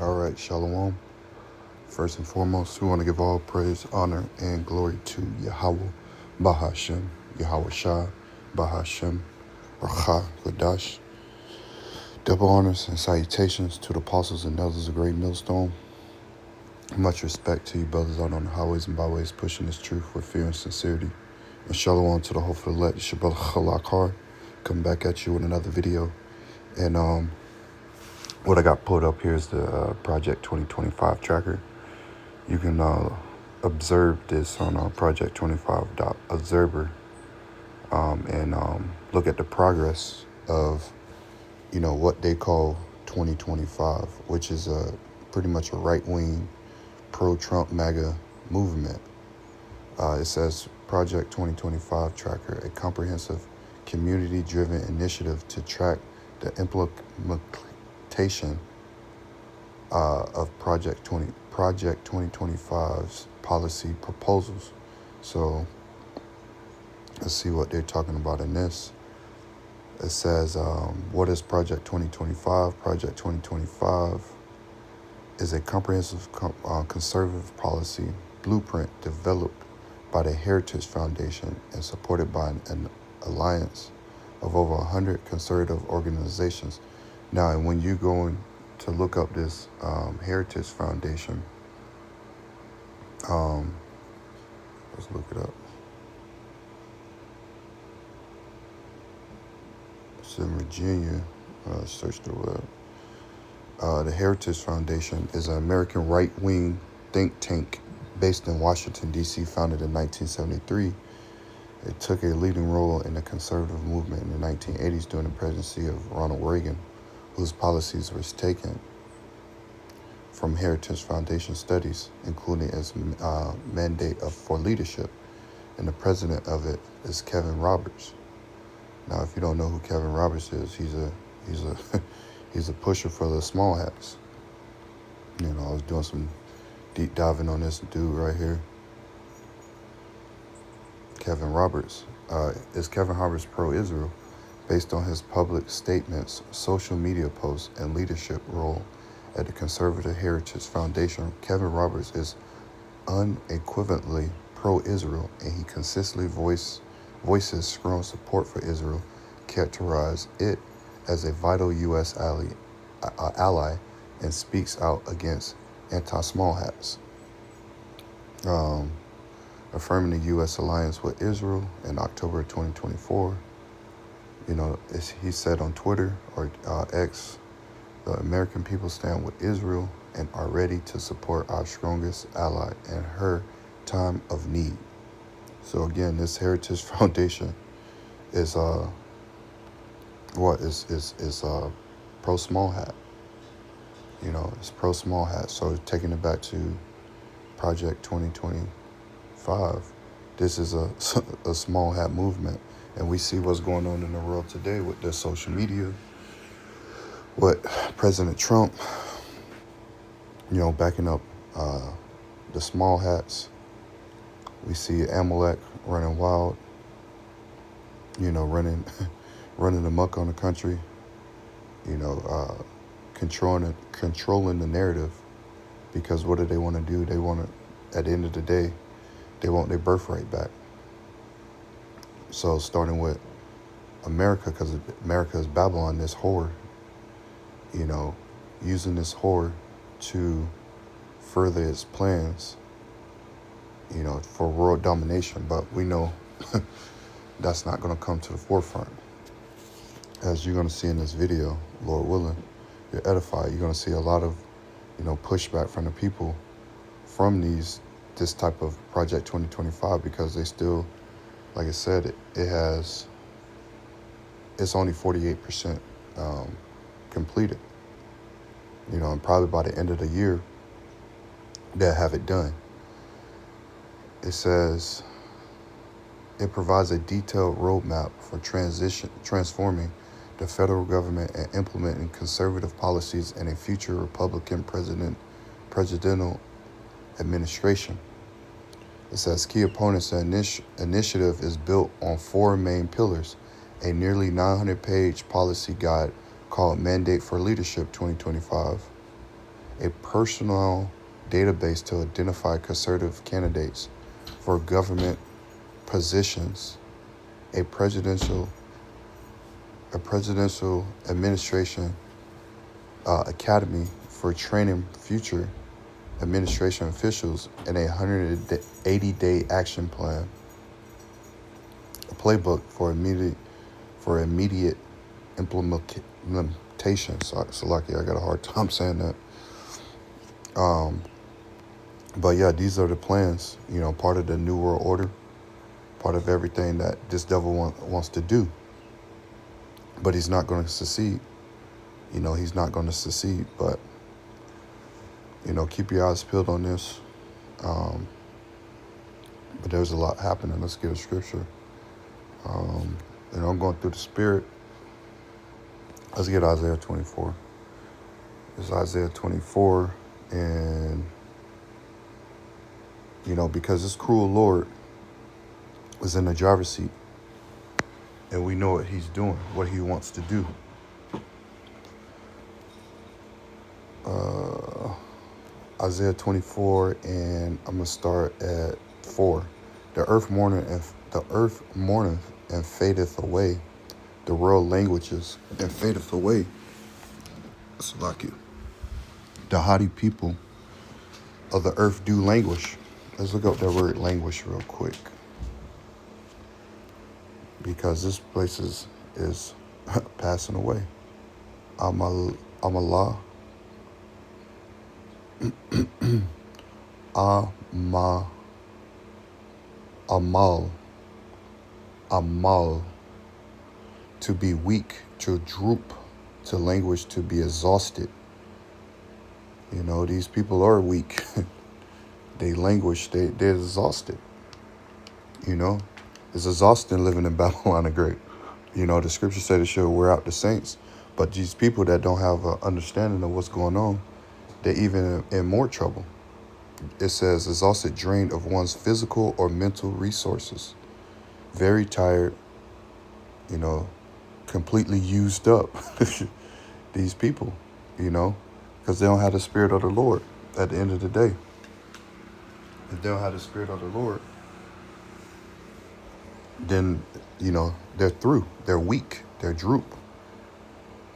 All right, Shalom. First and foremost, we want to give all praise, honor, and glory to Yahweh, Bahashem, Yahweh Shah, Bahashem, Racha, Ladash. Double honors and salutations to the apostles and elders of Great Millstone. Much respect to you brothers out on the highways and byways pushing this truth with fear and sincerity. And Shalom to the hopeful elect, it's your brother Khalakar, coming back at you with another video. And what I got pulled up here is the Project 2025 tracker. You can observe this on Project 25.observer and look at the progress of, what they call 2025, which is pretty much a right-wing pro-Trump MAGA movement. It says Project 2025 tracker, a comprehensive community-driven initiative to track the implementation of Project 2025's policy proposals. So let's see what they're talking about in this. It says, what is Project 2025? Project 2025 is a comprehensive conservative policy blueprint developed by the Heritage Foundation and supported by an alliance of over 100 conservative organizations. Now, and when you go in to look up this Heritage Foundation, let's look it up. It's in Virginia. Search the web. The Heritage Foundation is an American right-wing think tank based in Washington, D.C., founded in 1973. It took a leading role in the conservative movement in the 1980s during the presidency of Ronald Reagan, whose policies were taken from Heritage Foundation studies, including its mandate for leadership. And the president of it is Kevin Roberts. Now, if you don't know who Kevin Roberts is, he's a he's a pusher for the small hats. I was doing some deep diving on this dude right here. Kevin Roberts. Is Kevin Roberts pro-Israel? Based on his public statements, social media posts, and leadership role at the Conservative Heritage Foundation, Kevin Roberts is unequivocally pro-Israel, and he consistently voices strong support for Israel, characterize it as a vital U.S. ally, and speaks out against anti-small hats. Affirming the U.S. alliance with Israel in October 2024. He said on Twitter or X, the American people stand with Israel and are ready to support our strongest ally in her time of need. So again, this Heritage Foundation is pro small hat. It's pro small hat. So taking it back to Project 2025, this is a small hat movement, and we see what's going on in the world today with the social media. What President Trump, backing up the small hats. We see Amalek running wild, running amok on the country, controlling the narrative, because what do they want to do? They want to, at the end of the day, they want their birthright back. So starting with America, because America is Babylon, this whore, using this whore to further its plans, for world domination. But we know that's not going to come to the forefront. As you're going to see in this video, Lord willing, you're edified. You're going to see a lot of, pushback from the people from this type of Project 2025, because they still, like I said, it's only 48% completed. And probably by the end of the year, they'll have it done. It says it provides a detailed roadmap for transforming the federal government and implementing conservative policies in a future Republican presidential administration. It says key opponents of the initiative is built on four main pillars: a nearly 900-page policy guide called Mandate for Leadership 2025, a personal database to identify conservative candidates for government positions, a presidential administration academy for training future administration officials, and a 180-day action plan, a playbook for immediate implementation. So lucky, I got a hard time saying that. But yeah, these are the plans. Part of the New World Order, part of everything that this devil wants to do. But he's not going to succeed. He's not going to succeed. But keep your eyes peeled on this. But there's a lot happening. Let's get a scripture. I'm going through the Spirit. Let's get Isaiah 24. It's Isaiah 24, and because this cruel Lord is in the driver's seat, and we know what he's doing, what he wants to do. Isaiah 24, and I'm gonna start at 4. The earth mourneth and fadeth away. The world languages and fadeth away. It's like you. The haughty people of the earth do languish. Let's look up that word languish real quick, because this place is passing away. Amal, Amalah. Amal, to be weak, to droop, to languish, to be exhausted. These people are weak. They languish, they're exhausted. It's exhausting living in Babylon the Great. The scripture said it should wear out the saints. But these people that don't have an understanding of what's going on, they're even in more trouble. It says, exhausted, drained of one's physical or mental resources. Very tired, completely used up. These people, because they don't have the Spirit of the Lord at the end of the day. If they don't have the Spirit of the Lord, then, they're through. They're weak. They're droop.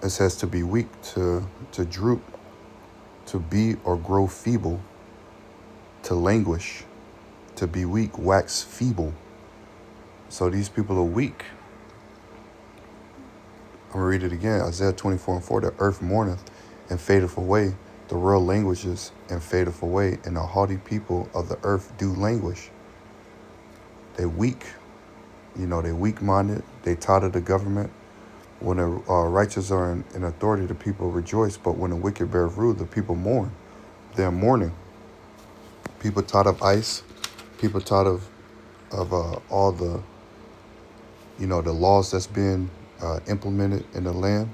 It says to be weak, to droop, to be or grow feeble, to languish, to be weak, wax feeble. So these people are weak. I'm going to read it again. Isaiah 24:4. The earth mourneth and fadeth away. The world languishes and fadeth away. And the haughty people of the earth do languish. They weak. They weak-minded. They tired of the government. When the righteous are in authority, the people rejoice. But when the wicked bear rule, the people mourn. They're mourning. People tired of ICE. People tired of all the, the laws that's been implemented in the land.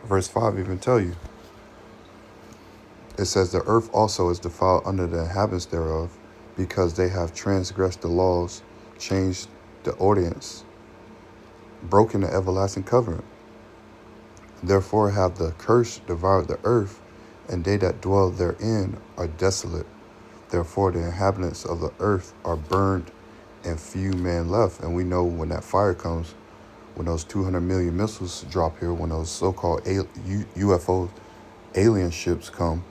Verse 5 even tell you. It says, the earth also is defiled under the inhabitants thereof, because they have transgressed the laws, changed the ordinance, broken the everlasting covenant. Therefore have the curse devoured the earth, and they that dwell therein are desolate. Therefore the inhabitants of the earth are burned, and few men left. And we know when that fire comes, when those 200 million missiles drop here, when those so-called UFO alien ships come,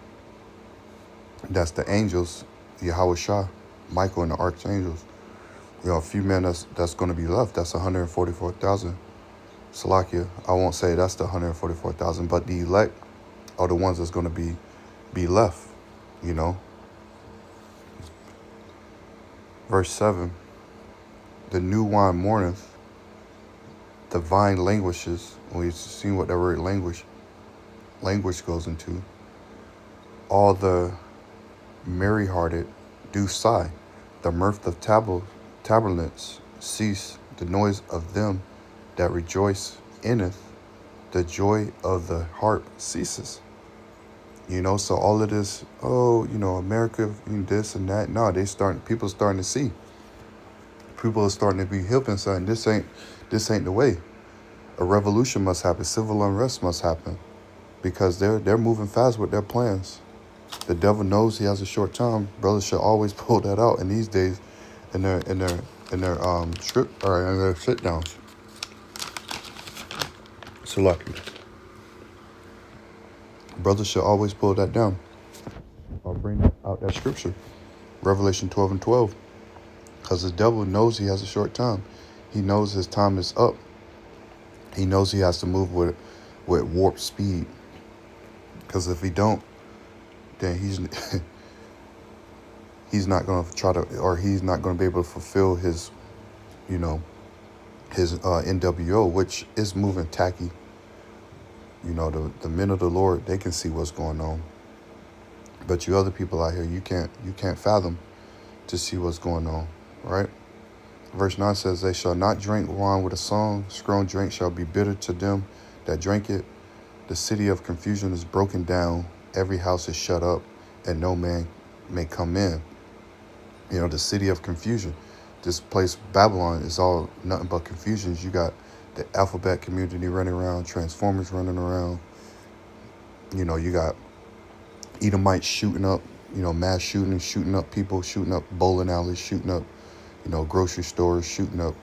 that's the angels, Yahweh Shah, Michael and the archangels. A few men that's going to be left. That's 144,000. Salakia, I won't say that's the 144,000, but the elect are the ones that's going to be left, Verse 7, the new wine mourneth, the vine languishes. We've seen what that word language goes into. All the merry-hearted do sigh. The mirth of tabernates cease. The noise of them that rejoice inneth. The joy of the harp ceases. So all of this, America, this and that. No, people starting to see. People are starting to be hip and saying, this ain't the way. A revolution must happen. Civil unrest must happen. because they're moving fast with their plans. The devil knows he has a short time. Brothers should always pull that out in these days, in their script or in their sit downs. So lucky. Brothers should always pull that down or bring out that scripture, Revelation 12:12, because the devil knows he has a short time. He knows his time is up. He knows he has to move with warp speed. Because if he don't, then he's not going to try to, or he's not going to be able to fulfill his, his NWO, which is moving tacky. The men of the Lord, they can see what's going on. But you other people out here, you can't fathom to see what's going on, right? Verse 9 says, they shall not drink wine with a song. Strong drink shall be bitter to them that drink it. The city of confusion is broken down. Every house is shut up, and no man may come in. The city of confusion. This place, Babylon, is all nothing but confusions. You got the alphabet community running around, Transformers running around. You got Edomites shooting up, mass shooting up people, shooting up bowling alleys, shooting up, grocery stores, shooting up,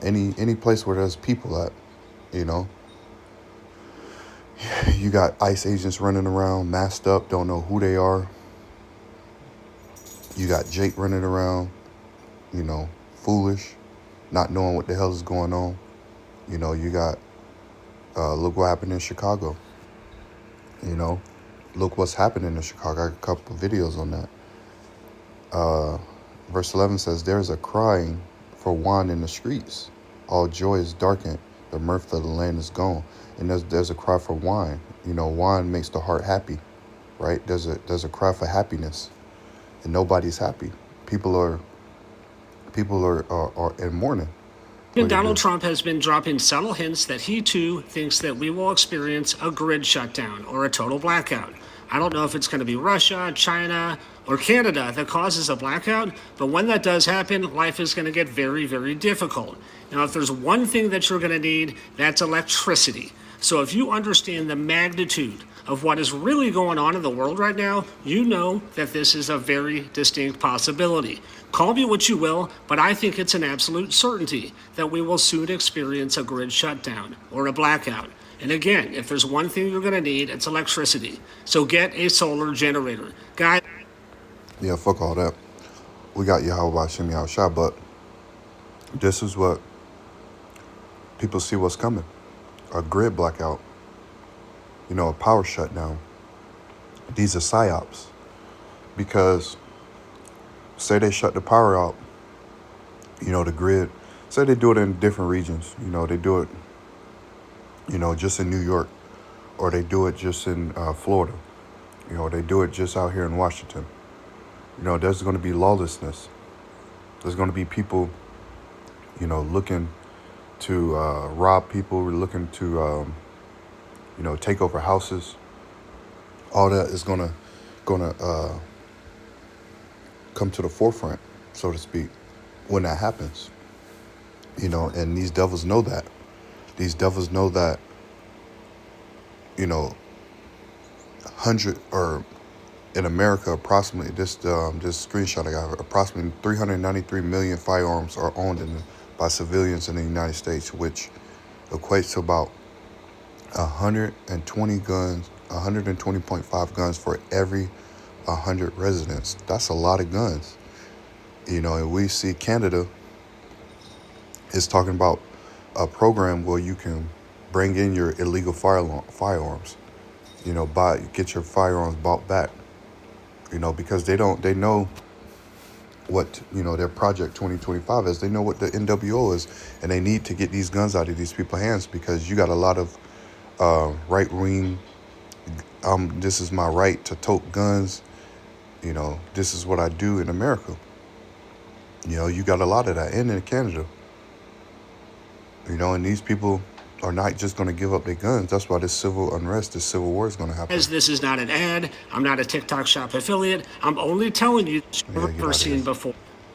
any place where there's people at, You got ICE agents running around, masked up, don't know who they are. You got Jake running around, foolish, not knowing what the hell is going on. You got, look what happened in Chicago. Look what's happening in Chicago. I got a couple of videos on that. Verse 11 says, there is a crying for wine in the streets. All joy is darkened. The mirth of the land is gone. And there's a cry for wine. Wine makes the heart happy, right? There's a cry for happiness, and nobody's happy. People are in mourning. And Donald Trump has been dropping subtle hints that he too thinks that we will experience a grid shutdown or a total blackout. I don't know if it's going to be Russia, China, or Canada that causes a blackout, but when that does happen, life is going to get very, very difficult. Now, if there's one thing that you're going to need, that's electricity. So if you understand the magnitude of what is really going on in the world right now, you know that this is a very distinct possibility. Call me what you will, but I think it's an absolute certainty that we will soon experience a grid shutdown or a blackout. And again, if there's one thing you're going to need, it's electricity. So get a solar generator. Guys. Yeah, fuck all that. We got Yahweh Shem Yahushua, but this is what people see what's coming. A grid blackout. A power shutdown. These are psyops. Because say they shut the power out, the grid, say they do it in different regions. They do it, just in New York, or they do it just in Florida. They do it just out here in Washington. There's going to be lawlessness. There's going to be people, looking to rob people, looking to, take over houses. All that is gonna come to the forefront, so to speak, when that happens. And these devils know that. These devils know that, 100 or in America, approximately this screenshot I got, approximately 393 million firearms are owned by civilians in the United States, which equates to about 120 guns, 120.5 guns for every 100 residents. That's a lot of guns. And we see Canada is talking about a program where you can bring in your illegal firearms, get your firearms bought back, because they know what, their Project 2025 is. They know what the NWO is, and they need to get these guns out of these people's hands, because you got a lot of right-wing, this is my right to tote guns, this is what I do in America. You got a lot of that in Canada. And these people are not just going to give up their guns. That's why this civil unrest, this civil war is going to happen. As this is not an ad, I'm not a TikTok Shop affiliate. I'm only telling you what you've never seen before.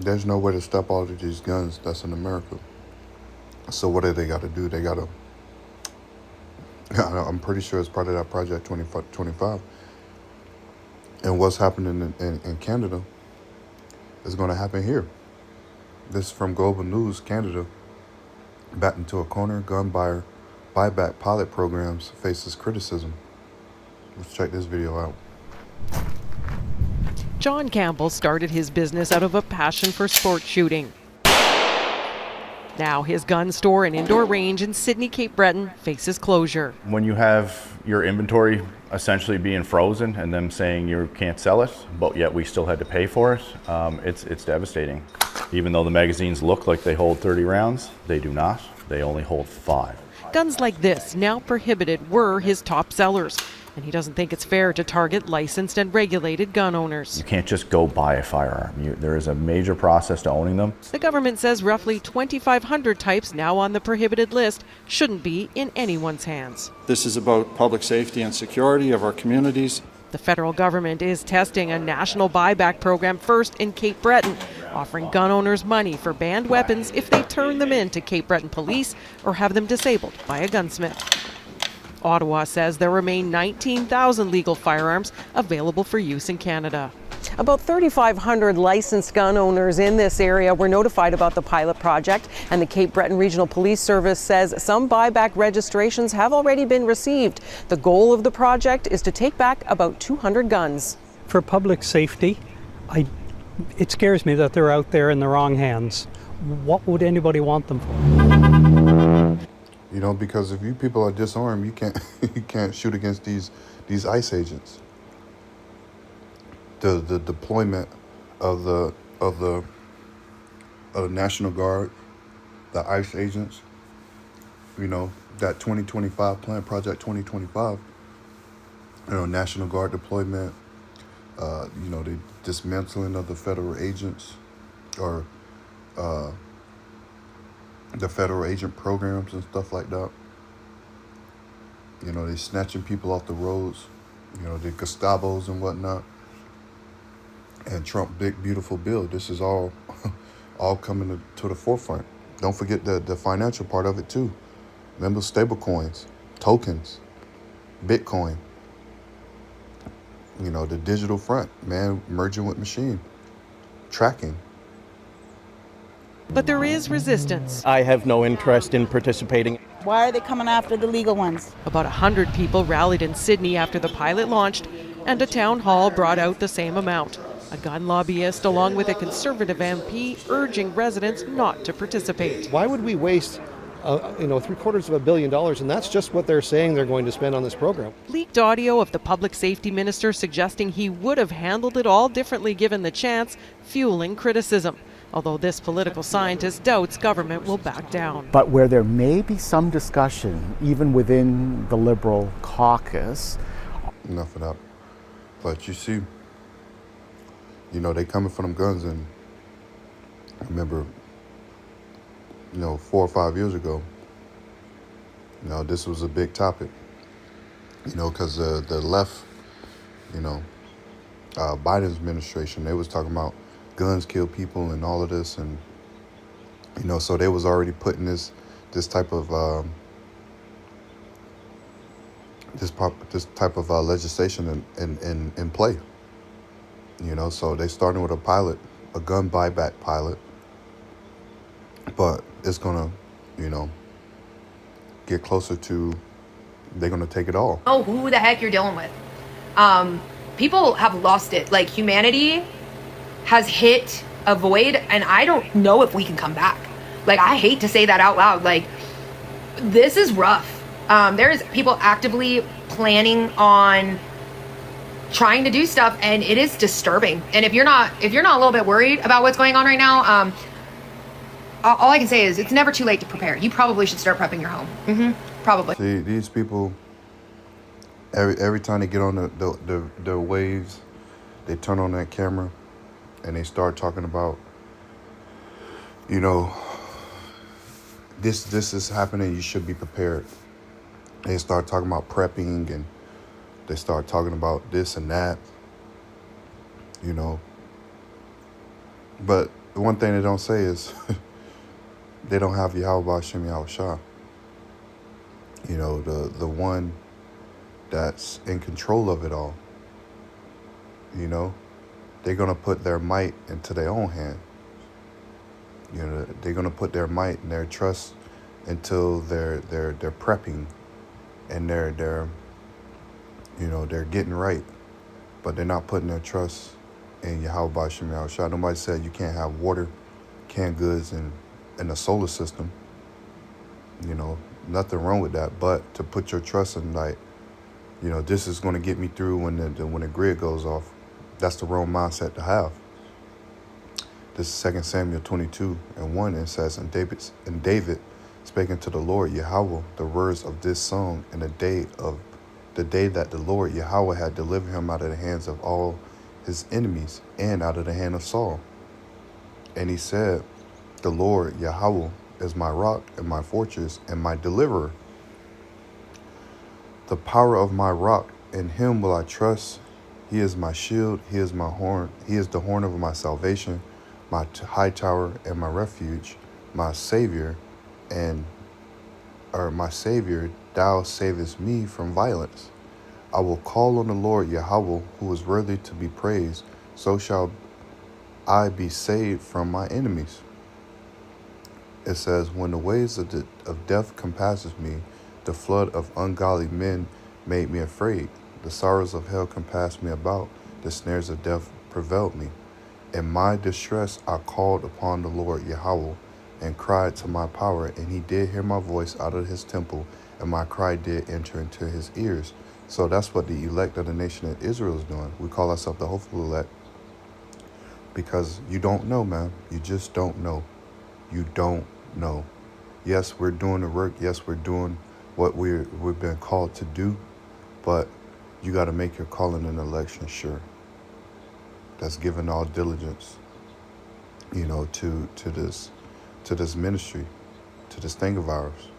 There's no way to stop all of these guns that's in America. So what do they got to do? They got to, I'm pretty sure it's part of that Project 2025. And what's happening in Canada is going to happen here. This is from Global News. Canada, backed into a corner, gun buyer buyback pilot programs faces criticism. Let's check this video out. John Campbell started his business out of a passion for sport shooting. Now his gun store and indoor range in Sydney, Cape Breton faces closure. When you have your inventory essentially being frozen and them saying you can't sell it, but yet we still had to pay for it, it's devastating. Even though the magazines look like they hold 30 rounds, they do not. They only hold 5. Guns like this, now prohibited, were his top sellers. And he doesn't think it's fair to target licensed and regulated gun owners. You can't just go buy a firearm. There is a major process to owning them. The government says roughly 2,500 types now on the prohibited list shouldn't be in anyone's hands. This is about public safety and security of our communities. The federal government is testing a national buyback program first in Cape Breton, offering gun owners money for banned weapons if they turn them in to Cape Breton police or have them disabled by a gunsmith. Ottawa says there remain 19,000 legal firearms available for use in Canada. About 3,500 licensed gun owners in this area were notified about the pilot project, and the Cape Breton Regional Police Service says some buyback registrations have already been received. The goal of the project is to take back about 200 guns. For public safety, it scares me that they're out there in the wrong hands. What would anybody want them for? You know, because if you people are disarmed, you can't shoot against these ICE agents. The deployment of the National Guard, the ICE agents, you know, that 2025 plan, Project 2025, you know, National Guard deployment, you know, the dismantling of the federal agents or the federal agent programs and stuff like that. You know, they snatching people off the roads, you know, the Gustabos and whatnot. And Trump big beautiful bill. This is all coming to the forefront. Don't forget the financial part of it too. Remember stable coins, tokens, Bitcoin. You know, the digital front, man, merging with machine, tracking. But there is resistance. I have no interest in participating. Why are they coming after the legal ones? About 100 people rallied in Sydney after the pilot launched, and a town hall brought out the same amount. A gun lobbyist, along with a Conservative MP, urging residents not to participate. Why would we waste, $750 million, and that's just what they're saying they're going to spend on this program? Leaked audio of the public safety minister suggesting he would have handled it all differently given the chance, fueling criticism. Although this political scientist doubts government will back down. But where there may be some discussion, even within the Liberal caucus. Enough of that. But you see, you know, they coming for them guns, and I remember, 4 or 5 years ago, this was a big topic, because the left, Biden's administration, they was talking about guns kill people and all of this, and so they was already putting this type of legislation in play. So they started with a gun buyback pilot, but it's gonna, get closer to, they're gonna take it all. Oh, who the heck you're dealing with? People have lost it. Like, humanity has hit a void, and I don't know if we can come back. Like, I hate to say that out loud. Like, this is rough. There's people actively planning on trying to do stuff, and it is disturbing. And if you're not a little bit worried about what's going on right now, all I can say is it's never too late to prepare. You probably should start prepping your home. Probably. See, these people, every time they get on the waves, they turn on that camera and they start talking about, this is happening, you should be prepared. They start talking about prepping, and they start talking about this and that, But the one thing they don't say is they don't have Yahweh Hashem Yahweh Shah. You know, the one that's in control of it all. You know, they're going to put their might into their own hand. You know, they're going to put their might and their trust until they're prepping and they're you know, they're getting right, but they're not putting their trust in Yahweh Hashem Yahweh Shah. Nobody said you can't have water, canned goods, and a solar system. You know, nothing wrong with that, but to put your trust in, like, you know, this is going to get me through when the grid goes off. That's the wrong mindset to have. This is 2 Samuel 22:1. It says, and David spake unto the Lord Yahweh the words of this song in the day that the Lord Yahweh had delivered him out of the hands of all his enemies and out of the hand of Saul. And he said, the Lord Yahweh is my rock and my fortress and my deliverer. The power of my rock, in him will I trust. He is my shield, he is my horn, he is the horn of my salvation, my high tower and my refuge, my Savior, thou savest me from violence. I will call on the Lord Yahweh, who is worthy to be praised, so shall I be saved from my enemies. It says, when the waves of death compasses me, the flood of ungodly men made me afraid. The sorrows of hell compassed me about, the snares of death prevailed me. In my distress I called upon the Lord Yahweh, and cried to my power, and he did hear my voice out of his temple, and my cry did enter into his ears. So that's what the elect of the nation of Israel is doing. We call ourselves the hopeful elect, because you don't know, man. You just don't know. You don't know. Yes, we're doing the work. Yes, we're doing what we've been called to do, but you got to make your calling and election sure. That's giving all diligence, you know, to this ministry, to this thing of ours.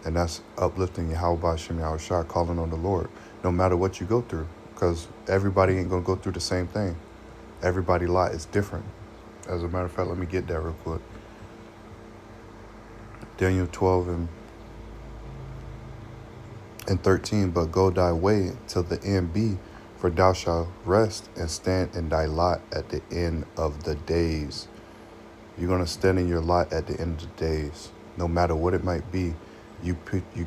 And that's uplifting Yahweh Hashem Yahweh Shah, calling on the Lord, no matter what you go through, because everybody ain't going to go through the same thing. Everybody's lot is different. As a matter of fact, let me get that real quick. Daniel 12:13, but go thy way till the end be, for thou shalt rest and stand in thy lot at the end of the days. You're going to stand in your lot at the end of the days. No matter what it might be, you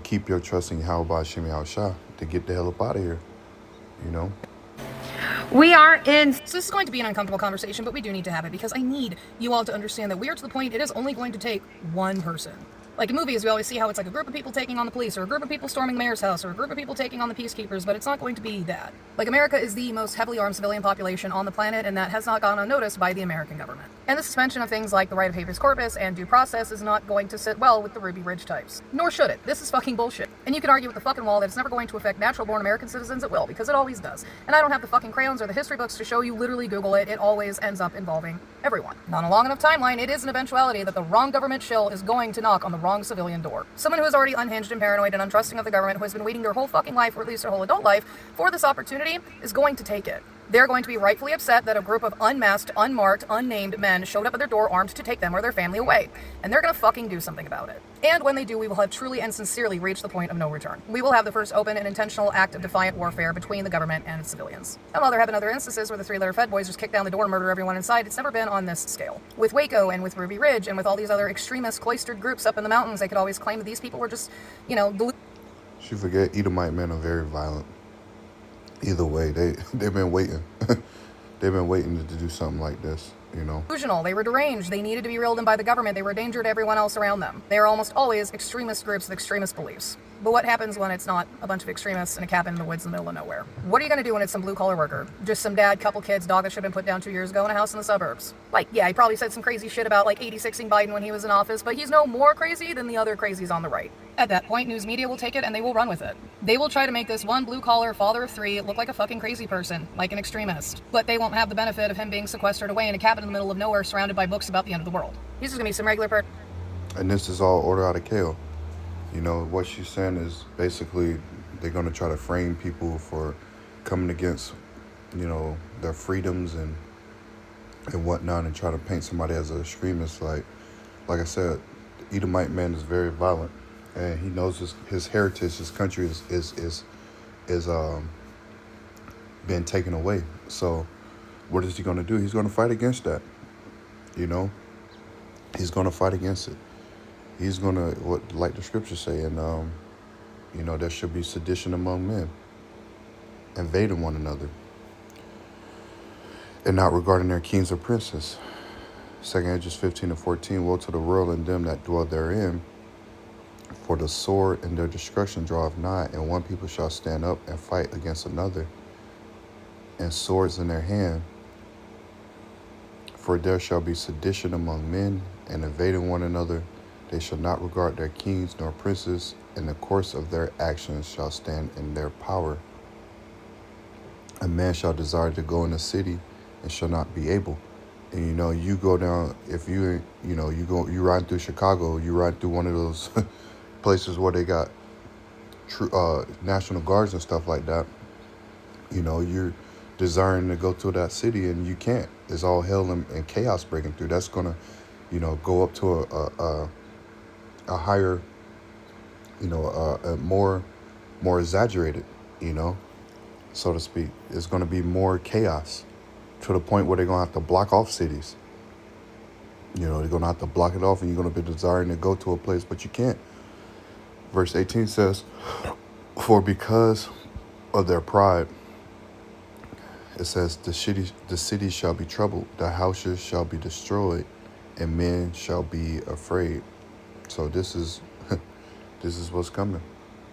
keep your trust in Yahweh Hashem Yahweh Shah to get the hell up out of here, you know? We are in. So this is going to be an uncomfortable conversation, but we do need to have it because I need you all to understand that we are to the point it is only going to take one person. Like in movies, we always see how it's like a group of people taking on the police, or a group of people storming the mayor's house, or a group of people taking on the peacekeepers, but it's not going to be that. Like, America is the most heavily armed civilian population on the planet, and that has not gone unnoticed by the American government. And the suspension of things like the right of habeas corpus and due process is not going to sit well with the Ruby Ridge types. Nor should it. This is fucking bullshit. And you can argue with the fucking wall that it's never going to affect natural-born American citizens. It will, because it always does. And I don't have the fucking crayons or the history books to show you. Literally Google it. It always ends up involving everyone. On a long enough timeline, it is an eventuality that the wrong government shill is going to knock on the wrong civilian door. Someone who is already unhinged and paranoid and untrusting of the government, who has been waiting their whole fucking life, or at least their whole adult life, for this opportunity, is going to take it. They're going to be rightfully upset that a group of unmasked, unmarked, unnamed men showed up at their door armed to take them or their family away. And they're gonna fucking do something about it. And when they do, we will have truly and sincerely reached the point of no return. We will have the first open and intentional act of defiant warfare between the government and its civilians. And while there have been other instances where the three-letter Fed boys just kick down the door and murder everyone inside, it's never been on this scale. With Waco and with Ruby Ridge and with all these other extremist cloistered groups up in the mountains, they could always claim that these people were just, you know, You forget Edomite men are very violent. Either way, they've been waiting. They've been waiting to do something like this, you know. delusional, they were deranged, they needed to be reeled in by the government, they were a danger to everyone else around them. They are almost always extremist groups with extremist beliefs. But what happens when it's not a bunch of extremists in a cabin in the woods in the middle of nowhere? What are you going to do when it's some blue-collar worker? Just some dad, couple kids, dog that should have been put down 2 years ago in a house in the suburbs. Like, yeah, he probably said some crazy shit about, like, 86ing Biden when he was in office, but he's no more crazy than the other crazies on the right. At that point, news media will take it and they will run with it. They will try to make this one blue-collar father of three look like a fucking crazy person, like an extremist. But they won't have the benefit of him being sequestered away in a cabin in the middle of nowhere surrounded by books about the end of the world. He's just going to be some regular person. And this is all order out of chaos. You know, what she's saying is basically they're going to try to frame people for coming against, you know, their freedoms and and whatnot and try to paint somebody as an extremist. Like I said, the Edomite man is very violent, and he knows his heritage, his country is being taken away. So what is he going to do? He's going to fight against that. You know, he's going to fight against it. He's going to, what, like the scriptures say, and you know, there should be sedition among men, invading one another, and not regarding their kings or princes. 2 Edges 15-14, woe to the world and them that dwell therein, for the sword and their destruction draweth nigh, and one people shall stand up and fight against another, and swords in their hand. For there shall be sedition among men, and invading one another. They shall not regard their kings nor princes, and the course of their actions shall stand in their power. A man shall desire to go in a city, and shall not be able. And you know, you go down, if you ride through Chicago, you ride through one of those places where they got National Guards and stuff like that. You know, you're desiring to go to that city and you can't. It's all hell and chaos breaking through. That's gonna, you know, go up to a higher, you know, a more exaggerated, you know, so to speak. It's gonna be more chaos, to the point where they're going to have to block off cities. You know, they're going to have to block it off, and you're going to be desiring to go to a place, but you can't. Verse 18 says, for because of their pride, it says, the city shall be troubled, the houses shall be destroyed, and men shall be afraid. So this is what's coming.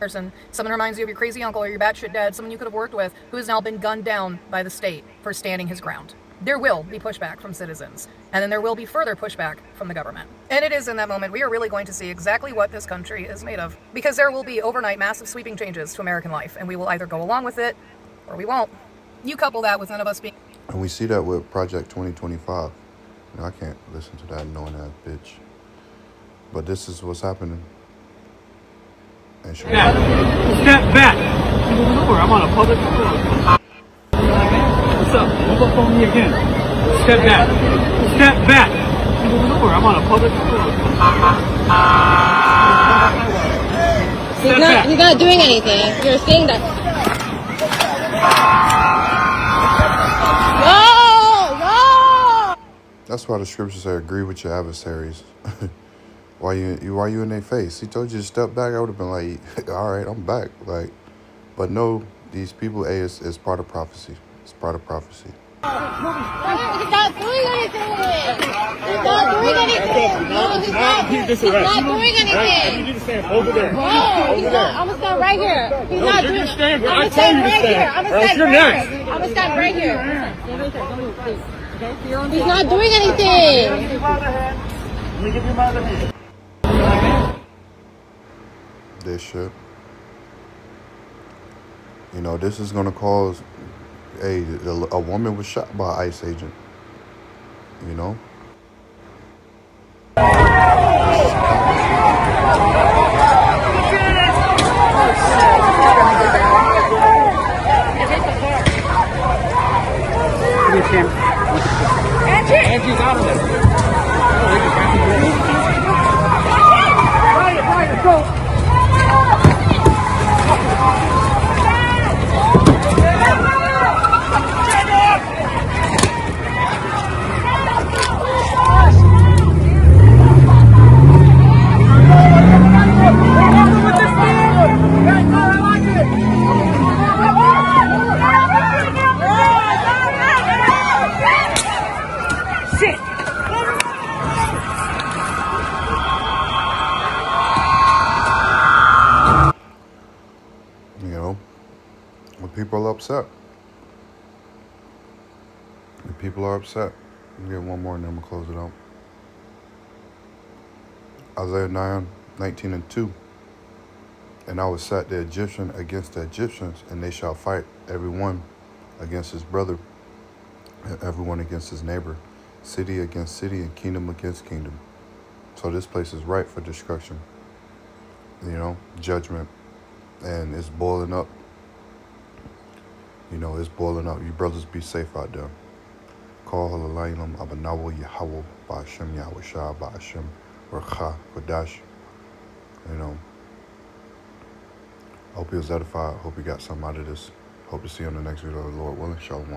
Person, someone reminds you of your crazy uncle or your batshit dad, someone you could have worked with, who has now been gunned down by the state for standing his ground. There will be pushback from citizens, and then there will be further pushback from the government. And it is in that moment we are really going to see exactly what this country is made of, because there will be overnight massive sweeping changes to American life, and we will either go along with it or we won't. You couple that with none of us being... And we see that with Project 2025. You know, I can't listen to that knowing that bitch. But this is what's happening. Step back. I'm on a public road. What's up? Move up on me again. Step back. Step back. I'm on a public road. He's not doing anything. You're saying that. No! That's why the scriptures say, agree with your adversaries. Why you in their face? He told you to step back. I would have been like, all right, I'm back. Like, but no, these people, it's part of prophecy. It's part of prophecy. He's not doing anything. He's not doing anything. No, he's not doing anything. You need to stand over there. No, he's not. I'm gonna stand right here. He's not doing anything. I'm gonna stand right here. I'm gonna stand right here. He's not doing anything. Let me give you my other hand. They should. You know, this is going to cause a woman was shot by an ICE agent. You know? Angie's out of there. Right, go. You know, when people are upset. When people are upset. Let me get one more and then I'm going to close it out. Isaiah 9:19-2. And I will set the Egyptian against the Egyptians, and they shall fight every one against his brother, and everyone against his neighbor, city against city, and kingdom against kingdom. So this place is ripe for destruction. You know, judgment. And it's boiling up. You know, it's boiling up. You brothers be safe out there. Call Halalaylam Abanawa Yahweh Ba'ashem Yahweh Shah Ba'ashem Racha Kodash. I hope you was edified. Hope you got something out of this. Hope to see you on the next video, Lord willing. Shalom.